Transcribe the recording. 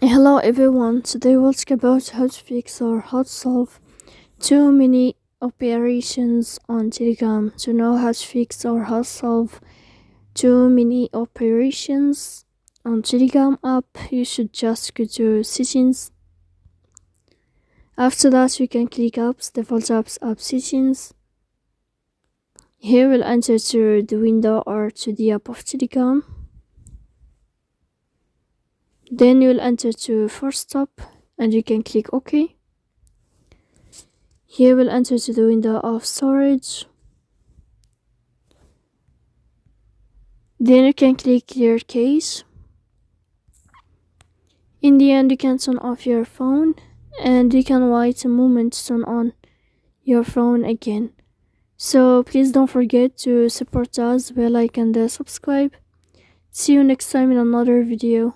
Hello everyone, today we'll talk about how to fix or how to solve too many operations on Telegram. To know how to fix or how to solve too many operations on Telegram app, you should just go to settings. After that, you can click apps, default apps, app settings. Here we'll enter to the window or to the app of Telegram. Then you'll enter to force stop and you can click OK. Here we'll enter to the window of storage. Then you can click clear cache. In the end, you can turn off your phone and you can wait a moment to turn on your phone again. So please don't forget to support us, bell icon and subscribe. See you next time in another video.